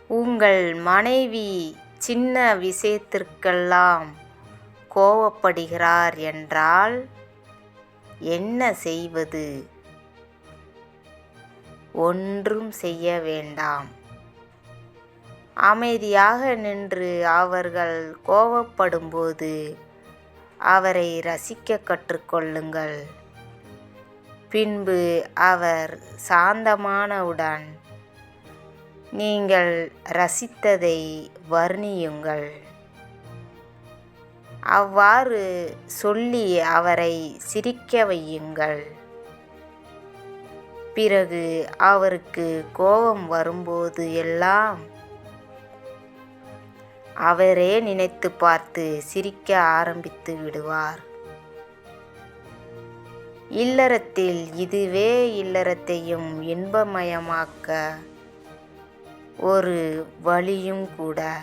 உங்கள் மனைவி சின்ன விஷயத்திற்கெல்லாம் கோபப்படுகிறார் என்றால் என்ன செய்வது? ஒன்றும் செய்ய வேண்டாம். அமைதியாக நின்று அவர்கள் கோபப்படும்போது அவரை ரசிக்க கற்றுக்கொள்ளுங்கள். பின்பு அவர் சாந்தமானவுடன் நீங்கள் ரசித்ததை வர்ணியுங்கள். அவ்வாறு சொல்லி அவரை சிரிக்க வையுங்கள். பிறகு அவருக்கு கோபம் வரும்போது எல்லாம் அவரே நினைத்து பார்த்து சிரிக்க ஆரம்பித்து விடுவார். இல்லறத்தில் இதுவே இல்லறத்தையும் இன்பமயமாக்க ஒரு வழியும் கூட.